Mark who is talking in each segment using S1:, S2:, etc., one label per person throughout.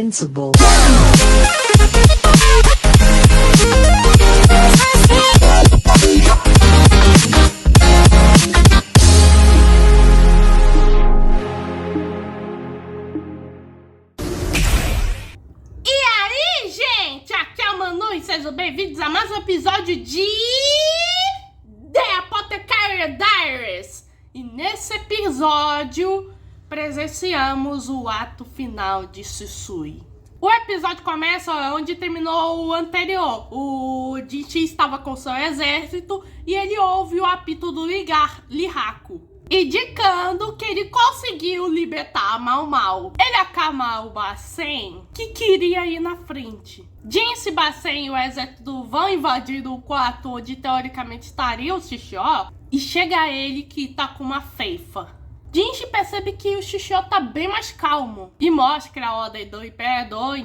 S1: invincible.
S2: Sejam bem-vindos a mais um episódio de The Apothecary Diaries. E nesse episódio presenciamos o ato final de Shisui. O episódio começa onde terminou o anterior. O Jinchi estava com seu exército e ele ouve o apito do Lihaku, indicando que ele conseguiu libertar Mau Mau. Ele acalma o Basen, que queria ir na frente. Jinchi, Basen e o exército vão invadir o quarto onde teoricamente estaria o Shishio, e chega a ele que tá com uma feifa. Jinchi percebe que o Shishio tá bem mais calmo e mostra a ordem do imperador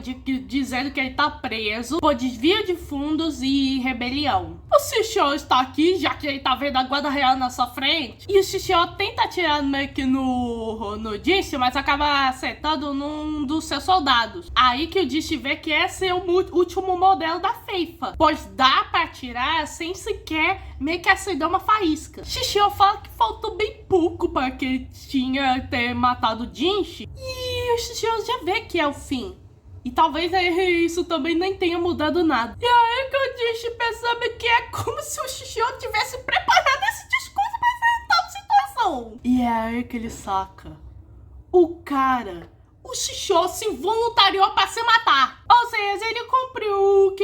S2: dizendo que ele tá preso por desvio de fundos e rebelião. O Shishio está aqui, já que ele tá vendo a guarda real na sua frente, e o Shishio tenta atirar meio que no Jinchi, mas acaba acertando num dos seus soldados. Aí que o Jinchi vê que esse é o último modelo da feifa, pois dá pra atirar sem sequer meio que acender uma faísca. Shishio fala que faltou bem pouco para que ele tinha ter matado o Jinchi, e o Shishio já vê que é o fim. E talvez isso também nem tenha mudado nada. E aí que o Jinchi percebe que é como se o Shishio tivesse preparado esse discurso para essa tal situação. E é aí que ele saca. O Shishio se voluntariou para se matar. Ou seja, ele cumpriu o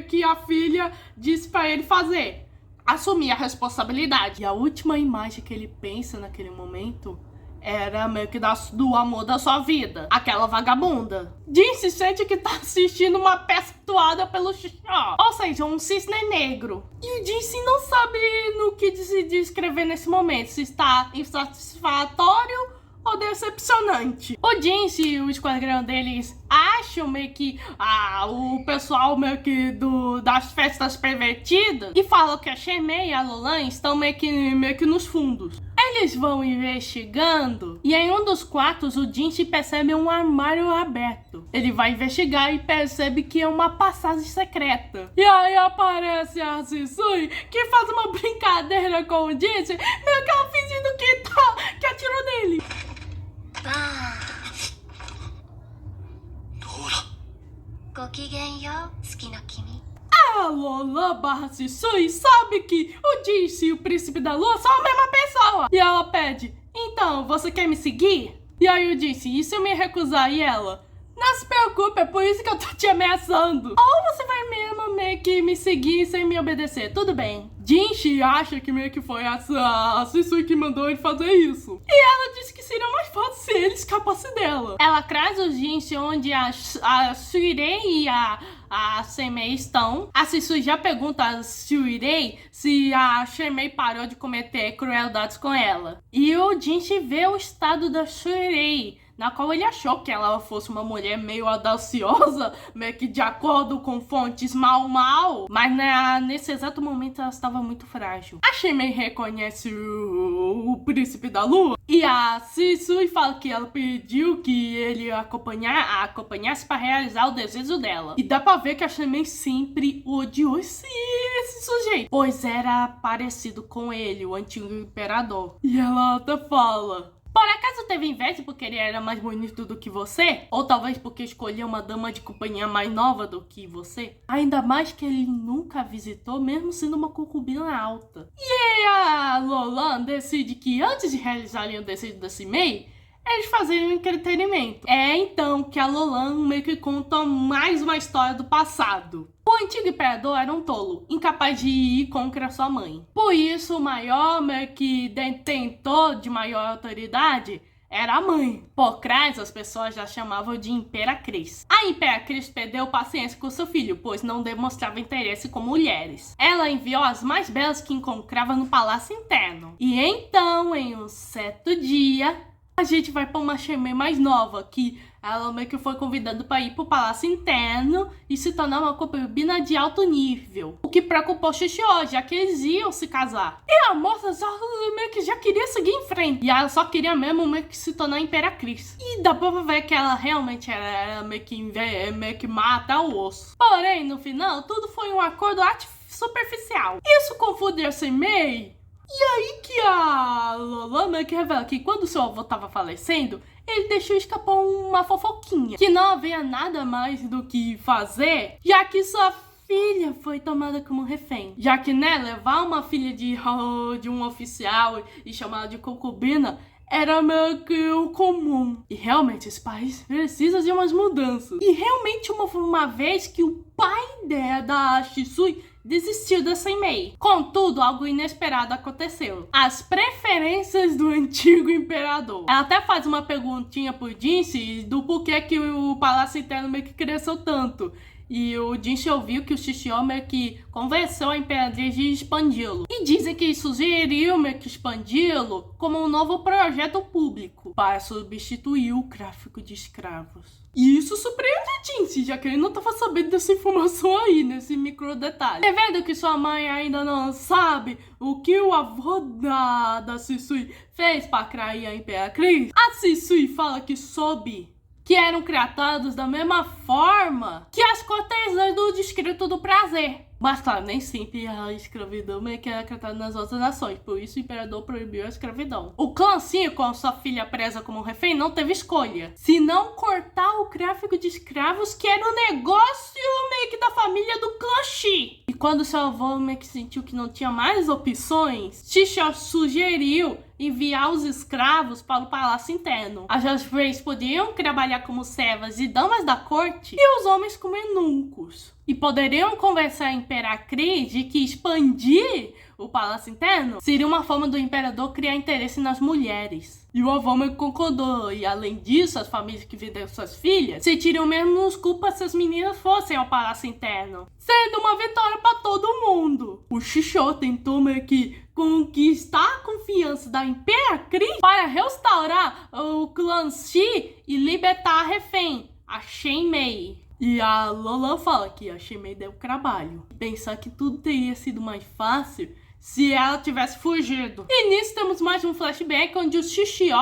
S2: que a filha disse para ele fazer. Assumir a responsabilidade. E a última imagem que ele pensa naquele momento era meio que do amor da sua vida, aquela vagabunda. Jinchi sente que tá assistindo uma peça atuada pelo Shishio, ou seja, um cisne negro. E o Jinchi não sabe no que se descrever nesse momento, se está insatisfatório ou decepcionante. O Jinchi e o esquadrão deles acham meio que o pessoal meio que das festas pervertidas e falam que a Shenmei e a Lolan estão meio que nos fundos. Eles vão investigando e em um dos quartos o Jinchi percebe um armário aberto. Ele vai investigar e percebe que é uma passagem secreta. E aí aparece a Shisui, que faz uma brincadeira com o Jinchi, meio que ela fingindo que atirou nele. A Lolan barra Shisui sabe que o Jinchi e o Príncipe da Lua são a mesma pessoa. E ela pede, então, você quer me seguir? E aí o Jinchi, e se eu me recusar? E ela, não se preocupe, é por isso que eu tô te ameaçando. Ou você vai mesmo meio que me seguir sem me obedecer, tudo bem. Jinchi acha que meio que foi a Shisui que mandou ele fazer isso. E ela disse que seria mais fácil se ele escapasse dela. Ela traz o Jinchi onde a Shuirei e a Shenmei estão. A Shisui já pergunta a Shuirei se a Shenmei parou de cometer crueldades com ela. E o Jinchi vê o estado da Shuirei, na qual ele achou que ela fosse uma mulher meio audaciosa, meio que de acordo com fontes mal, mas nesse exato momento ela estava muito frágil. A Shenmei reconhece o Príncipe da Lua e a Shisui fala que ela pediu que ele a acompanhasse para realizar o desejo dela. E dá pra ver que a Shenmei sempre odiou esse sujeito, pois era parecido com ele, o antigo imperador. E ela até fala, por acaso teve inveja porque ele era mais bonito do que você? Ou talvez porque escolheu uma dama de companhia mais nova do que você? Ainda mais que ele nunca a visitou, mesmo sendo uma concubina alta. E aí a Lolan decide que antes de realizarem o desejo da Shenmei, eles fazem um entretenimento. É então que a Lolan meio que conta mais uma história do passado. O antigo imperador era um tolo, incapaz de ir contra sua mãe. Por isso, o maior meio que detentor de maior autoridade era a mãe. Por trás, as pessoas já chamavam de Imperatriz. A Imperatriz perdeu paciência com seu filho, pois não demonstrava interesse com mulheres. Ela enviou as mais belas que encontrava no palácio interno. E então, em um certo dia, A gente vai pra uma Shimei mais nova, que ela meio que foi convidada para ir pro Palácio Interno e se tornar uma concubina de alto nível. O que preocupou Shishio, já que eles iam se casar. E a moça só meio que já queria seguir em frente. E ela só queria mesmo meio que se tornar Imperatriz. E dá pra ver que ela realmente era meio que mata o osso. Porém, no final, tudo foi um acordo superficial. Isso confunde a Shimei. E aí que a Lola meio que revela que quando seu avô tava falecendo, ele deixou escapar uma fofoquinha. Que não havia nada mais do que fazer, já que sua filha foi tomada como refém. Já que, né, levar uma filha de um oficial e chamá-la de concubina era meio que o comum. E realmente esse país precisa de umas mudanças. E realmente uma vez que o pai da Shisui desistiu da Shimei. Contudo, algo inesperado aconteceu. As preferências do antigo imperador. Ela até faz uma perguntinha pro Jinshi do porquê que o Palácio Interno meio que cresceu tanto. E o Jinshi ouviu que o Shishio meio que convenceu a Imperatriz de expandi-lo. E dizem que sugeriu meio que expandi-lo como um novo projeto público para substituir o tráfico de escravos. E isso surpreende o Jinshi, já que ele não tava sabendo dessa informação aí, nesse micro detalhe. É vendo que sua mãe ainda não sabe o que o avô da Shisui fez para atrair a Imperatriz? A Shisui fala que soube que eram tratados da mesma forma que as cortesãs do Distrito do Prazer. Mas claro, nem sempre a escravidão é que era tratada nas outras nações, por isso o imperador proibiu a escravidão. O clã 5, com sua filha presa como refém, não teve escolha, se não cortar o tráfico de escravos, que era o negócio meio que da família do clã Shi. E quando seu avô meio que sentiu que não tinha mais opções, Shishio sugeriu enviar os escravos para o Palácio Interno. As reféns podiam trabalhar como servas e damas da corte e os homens como eunucos. E poderiam convencer a Imperatriz de que expandir o Palácio Interno seria uma forma do imperador criar interesse nas mulheres. E o avô meio que concordou. E além disso, as famílias que venderam suas filhas sentiriam menos culpa se as meninas fossem ao Palácio Interno, sendo uma vitória para todo mundo. O Shishio tentou meio que conquistar a confiança da Imperatriz para restaurar o clã Shi e libertar a refém, a Shimei. E a Lola fala que a Shimei deu trabalho. Pensar que tudo teria sido mais fácil se ela tivesse fugido. E nisso temos mais um flashback onde o Shishio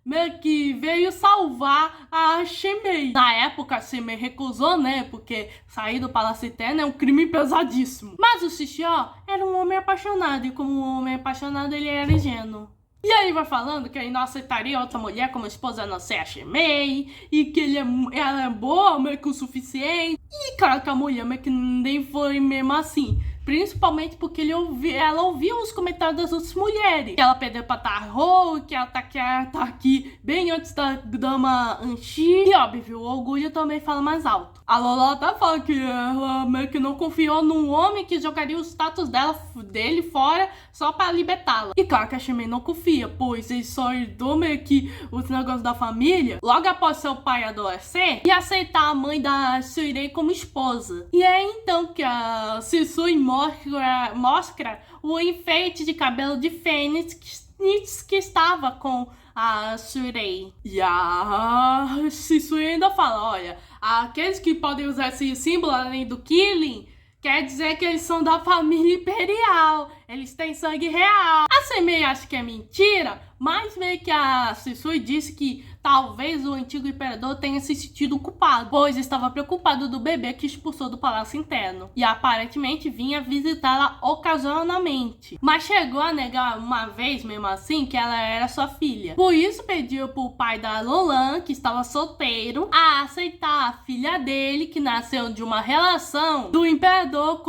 S2: meio que veio salvar a Shimei. Na época a Shimei recusou, né? Porque sair do Palácio Interno é um crime pesadíssimo. Mas o Shishio era um homem apaixonado. E como um homem apaixonado, ele era ingênuo. E aí vai falando que ele não aceitaria outra mulher como esposa a não ser a Shimei, e que ela é boa meio que o suficiente. E claro que a mulher meio que nem foi mesmo assim. Principalmente porque ela ouviu os comentários das outras mulheres. Que ela perdeu pra Tarro, que ela tá aqui bem antes da dama Anchi. E óbvio, o orgulho também fala mais alto. A Lola até fala que ela meio que não confiou num homem que jogaria o status dele fora só pra libertá-la. E claro que a Shimei não confia, pois ele só herdou meio que os negócios da família logo após seu pai adoecer e aceitar a mãe da Shirei como esposa. E é então que a Shisui mostra o enfeite de cabelo de fênix que estava com a Shirei. E a Shisui ainda fala, olha, aqueles que podem usar esse símbolo além do Killing, quer dizer que eles são da família imperial, eles têm sangue real. A Shimei acha que é mentira, mas meio que a Shisui disse que talvez o antigo imperador tenha se sentido culpado, pois estava preocupado do bebê que expulsou do Palácio Interno. E aparentemente vinha visitá-la ocasionalmente. Mas chegou a negar uma vez mesmo assim que ela era sua filha. Por isso pediu pro pai da Lolan, que estava solteiro, a aceitar a filha dele, que nasceu de uma relação do imperador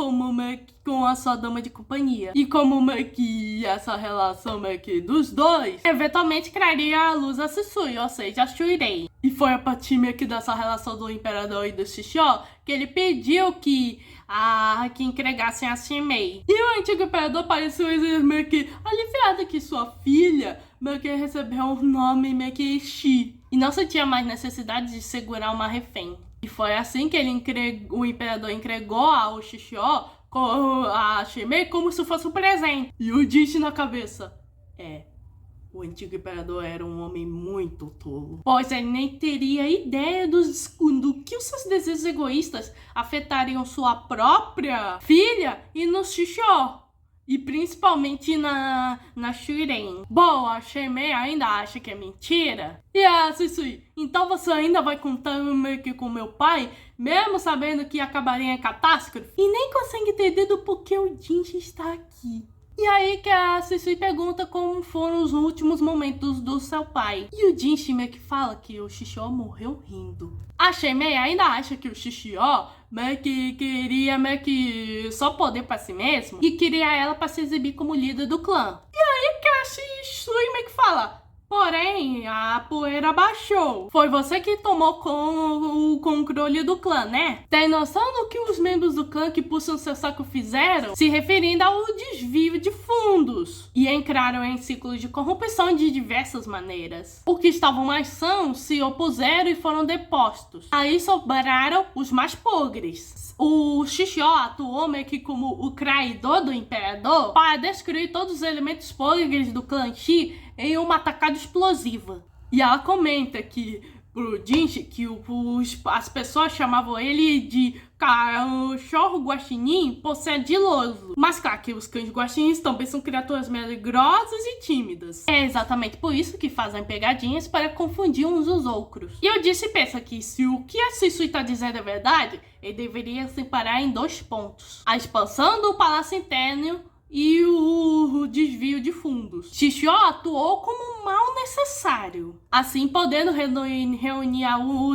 S2: com a sua dama de companhia. E como meio que essa relação meio que dos dois eventualmente traria à luz a Shisui, ou seja, a Shirei. E foi a partir meio que dessa relação do imperador e do Shishio que ele pediu que entregassem a Shimei. E o antigo imperador pareceu meio que aliviado que sua filha meio que recebeu um nome meio que Shi. E não sentia mais necessidade de segurar uma refém. E foi assim que o imperador entregou ao Shishio a Shimei como se fosse um presente. E o Jinshi na cabeça. O antigo imperador era um homem muito tolo, pois ele nem teria ideia do que os seus desejos egoístas afetariam sua própria filha e no Shishio. E principalmente na Shuren. Bom, a Shimei ainda acha que é mentira. E a Shisui, então você ainda vai contar meio que com meu pai, mesmo sabendo que acabaria em catástrofe? E nem consegue entender do porquê o Jinchi está aqui. E aí que a Shisui pergunta como foram os últimos momentos do seu pai. E o Jinchi meio que fala que o Shishio morreu rindo. A Shimei ainda acha que o Shishio meio que queria meio que só poder pra si mesmo e queria ela pra se exibir como líder do clã. E aí que a Shisui meio que fala: porém, a poeira baixou. Foi você que tomou com o controle do clã, né? Tem noção do que os membros do clã que puxam seu saco fizeram? Se referindo ao desvio de fundos. E entraram em ciclos de corrupção de diversas maneiras. Os que estavam mais sãos se opuseram e foram depostos. Aí sobraram os mais podres. O Shishio atuou meio que como o traidor do imperador para destruir todos os elementos podres do clã Shi em uma atacada explosiva. E ela comenta que pro Jinchi que as pessoas chamavam ele de cachorro guaxinim por ser ardiloso. Mas claro que os cães guaxinins também são criaturas meligrosas e tímidas. É exatamente por isso que fazem pegadinhas para confundir uns os outros. E o Jinchi pensa que se o que a Shisui tá dizendo é verdade, ele deveria separar em 2 pontos: a expansão do Palácio Interno e o desvio de fundos. Shishio atuou como um mal necessário, assim podendo reunir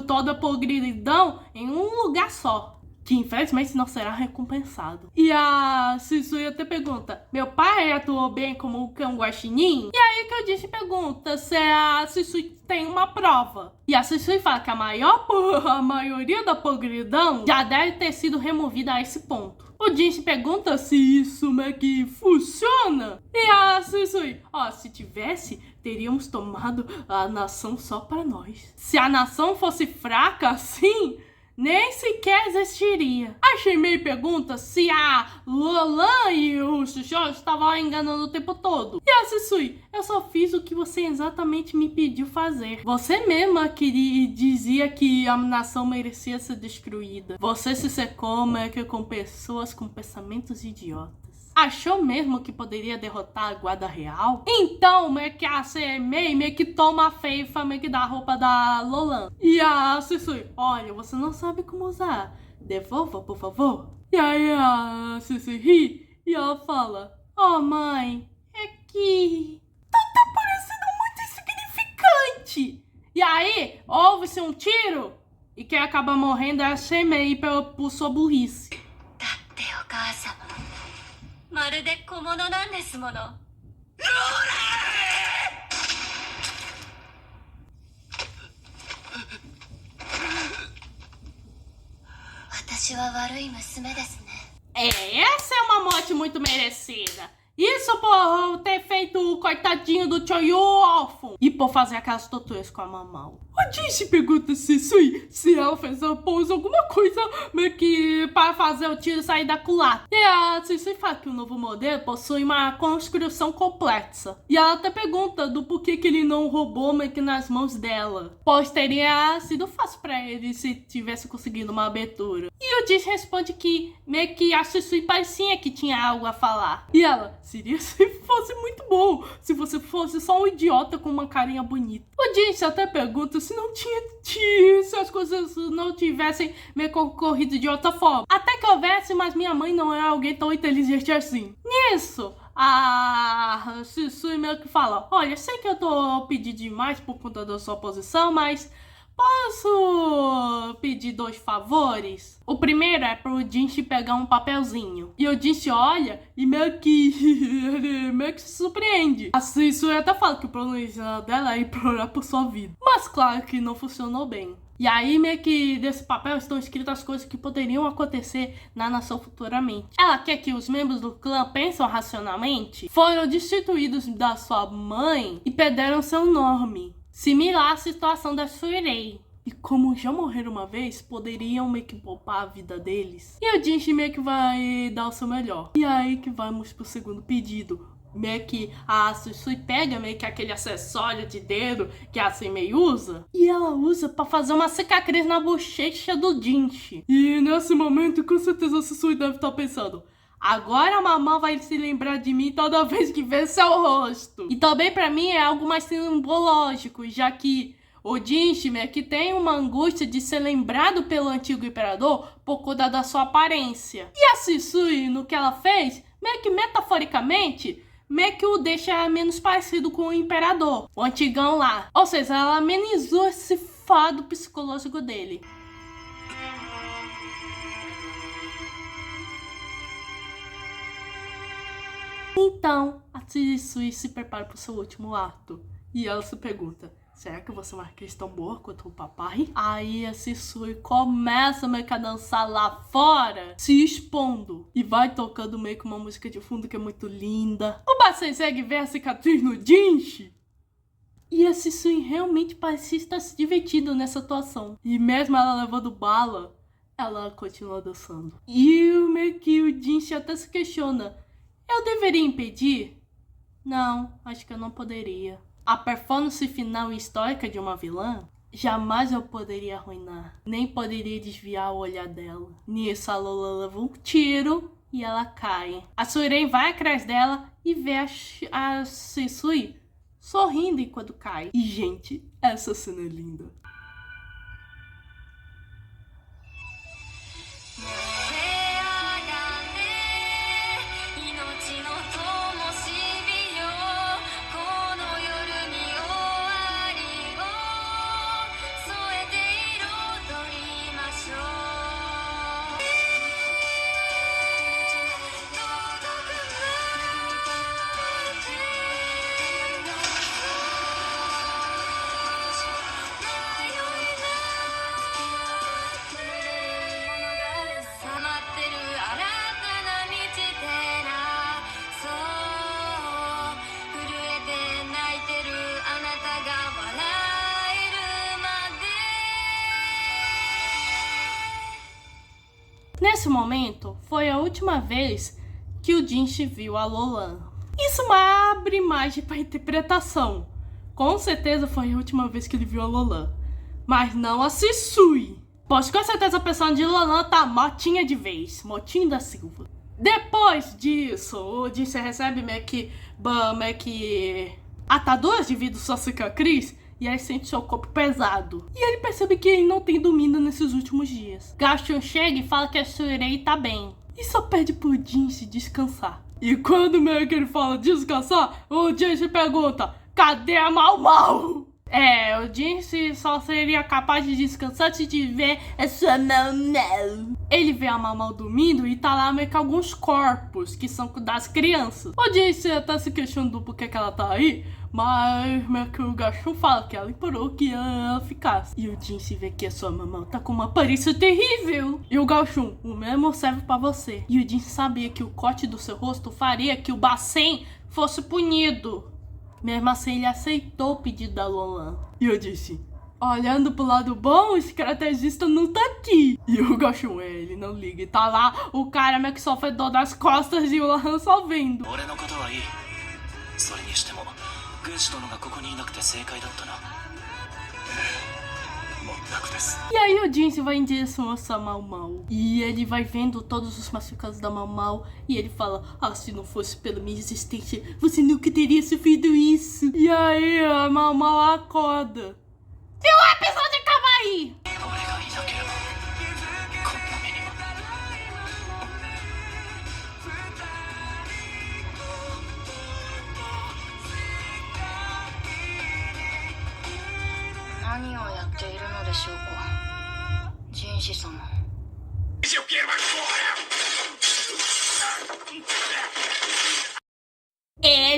S2: toda a podridão em um lugar só, que infelizmente não será recompensado. E a Shisui até pergunta: meu pai atuou bem como o cão guaxinim? E aí que eu disse pergunta se a Shisui tem uma prova. E a Shisui fala que a maioria da podridão já deve ter sido removida a esse ponto. O Jinchi pergunta se isso meio que funciona. E a Shisui: se tivesse, teríamos tomado a nação só pra nós. Se a nação fosse fraca assim, nem sequer existiria. A Shimei pergunta se a Lolan e o Shishio estavam enganando o tempo todo. E a Shisui: eu só fiz o que você exatamente me pediu fazer. Você mesma dizia que a nação merecia ser destruída. Você se secou meio que com pessoas com pensamentos idiotas. Achou mesmo que poderia derrotar a guarda real? Então, meio que a Shimei meio que toma a feifa meio que da roupa da Lolan. E a Shisui: olha, você não sabe como usar. Devolva, por favor. E aí a Shisui ri e ela fala: mãe, é que tá parecendo muito insignificante. E aí, houve-se um tiro e quem acaba morrendo é a Shimei por sua burrice.
S1: まるで小物なんですもの。ローラ私は悪い娘ですね。
S2: Essa é uma morte muito merecida. Isso por ter feito o coitadinho do Choyu órfão e por fazer aquelas torturas com a mamão. O Jinchi pergunta se ela fez alguma coisa meio que para fazer o tiro sair da culatra. E a Shisui fala que o novo modelo possui uma construção complexa. E ela até pergunta do porquê que ele não roubou meio que nas mãos dela, pois teria sido fácil para ele se tivesse conseguido uma abertura. E o Jinchi responde que meio que a Shisui parecia que tinha algo a falar. E ela: seria se fosse muito bom, se você fosse só um idiota com uma carinha bonita. O Jinchi até pergunta se se as coisas não tivessem meio que ocorrido de outra forma. Até que houvesse, mas minha mãe não é alguém tão inteligente assim. Nisso, a Shisui meio que fala: olha, sei que eu tô pedindo demais por conta da sua posição, mas posso pedir 2 favores? O primeiro é pro Jinchi pegar um papelzinho. E o Jinchi olha e meio que ele meio que se surpreende. A Shisui até fala que o problema dela é implorar por sua vida. Mas claro que não funcionou bem. E aí meio que desse papel estão escritas as coisas que poderiam acontecer na nação futuramente. Ela quer que os membros do clã pensam racionalmente, foram destituídos da sua mãe e perderam seu nome. Similar à situação da Shurei. E como já morreram uma vez, poderiam meio que poupar a vida deles. E o Jinchi meio que vai dar o seu melhor. E aí que vamos pro segundo pedido. meio que a Susui pega meio que aquele acessório de dedo que a Asemi usa. E ela usa pra fazer uma cicatriz na bochecha do Jinchi. E nesse momento, com certeza a Susui deve estar pensando: agora a mamãe vai se lembrar de mim toda vez que ver seu rosto. E também pra mim é algo mais simbológico, já que o Jinchi meio que tem uma angústia de ser lembrado pelo antigo imperador por conta da sua aparência. E a Susui, no que ela fez, meio que metaforicamente, meio que o deixa menos parecido com o imperador, o antigão lá. Ou seja, ela amenizou esse fado psicológico dele. Então, a Susui se prepara para o seu último ato. E ela se pergunta: será que eu vou ser uma atriz tão boa quanto o papai? Aí a Susui começa meio que a dançar lá fora, se expondo. E vai tocando meio que uma música de fundo que é muito linda. O Basei segue ver a cicatriz no Jinchi. E a Susui realmente parecia estar se divertindo nessa atuação. E mesmo ela levando bala, ela continua dançando. E meio que o Jinchi até se questiona: eu deveria impedir? Não, acho que eu não poderia. A performance final e histórica de uma vilã, jamais eu poderia arruinar. Nem poderia desviar o olhar dela. Nisso, a Lola leva um tiro e ela cai. A Suirei vai atrás dela e vê a Susui sorrindo enquanto cai. E, gente, essa cena é linda. Nesse momento, foi a última vez que o Jinchi viu a Lolan. Isso abre margem para interpretação. Com certeza foi a última vez que ele viu a Lolan, mas não a Susui. Pois com certeza a pessoa de Lolan tá motinha de vez, motinho da Silva. Depois disso, o Jinchi recebe meio que ataduras devido à sua cicatriz. E aí sente seu corpo pesado. E ele percebe que ele não tem domínio nesses últimos dias. Gashun chega e fala que a Suirei tá bem. E só pede pro Jinchi descansar. E quando meio que ele fala descansar, o Jinchi pergunta: cadê a Mau Mau? O Jinchi só seria capaz de descansar se tiver a sua Mau Mau. Ele vê a Mau Mau dormindo e tá lá meio que alguns corpos que são das crianças. O Jinchi até se questionando por que ela tá aí, mas meio que o Gashun fala que ela implorou que ela ficasse. E o Jinchi vê que a sua mamãe tá com uma aparência terrível. E o Gashun: o mesmo serve pra você. E o Jinchi sabia que o corte do seu rosto faria que o Basen fosse punido. Mesmo assim, ele aceitou o pedido da Lolan. E eu disse: olhando pro lado bom, o estrategista não tá aqui. E o Gashun, ele não liga. E tá lá o cara meio que sofre dor das costas e o Lohan só vendo. E aí o Jinchi vai em direção a essa Mau Mau. E ele vai vendo todos os machucados da Mau Mau. E ele fala: ah, se não fosse pela minha existência, você nunca teria sofrido isso. E aí a Mau Mau acorda. E o episódio acaba aí.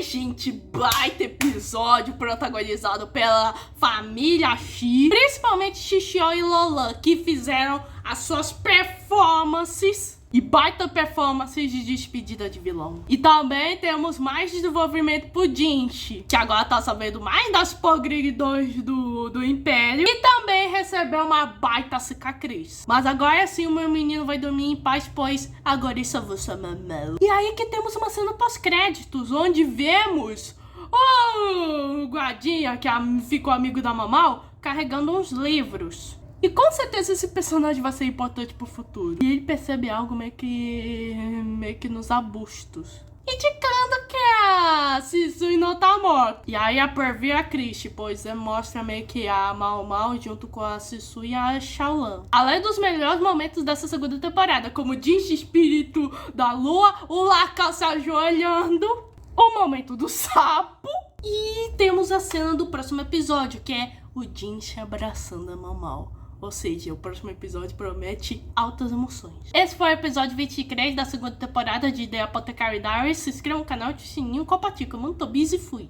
S2: Gente, baita episódio protagonizado pela família Shi, principalmente Shishio e Lolan, que fizeram as suas performances. E baita performances de despedida de vilão. E também temos mais desenvolvimento pro Jinchi, que agora tá sabendo mais das podridões do Império. E também recebeu recebeu uma baita cicatriz. Mas agora sim o meu menino vai dormir em paz, pois agora eu só vou chamar Mamão. E aí que temos uma cena pós-créditos, onde vemos o guardinha que ficou amigo da Mamau carregando uns livros. E com certeza esse personagem vai ser importante pro futuro. E ele percebe algo meio que nos arbustos, indicando que a Sisui não tá morta. E aí a Pervy é triste, pois mostra meio que a Mau junto com a Sisui e a Xiaolan. Além dos melhores momentos dessa segunda temporada, como o Jinx espírito da lua, o Lacan se ajoelhando, o momento do sapo. E temos a cena do próximo episódio, que é o Jinx abraçando a Mau. Ou seja, o próximo episódio promete altas emoções. Esse foi o episódio 23 da segunda temporada de The Apothecary Diaries. Se inscreva no canal, ative o sininho, compartilhe, muito bis e fui.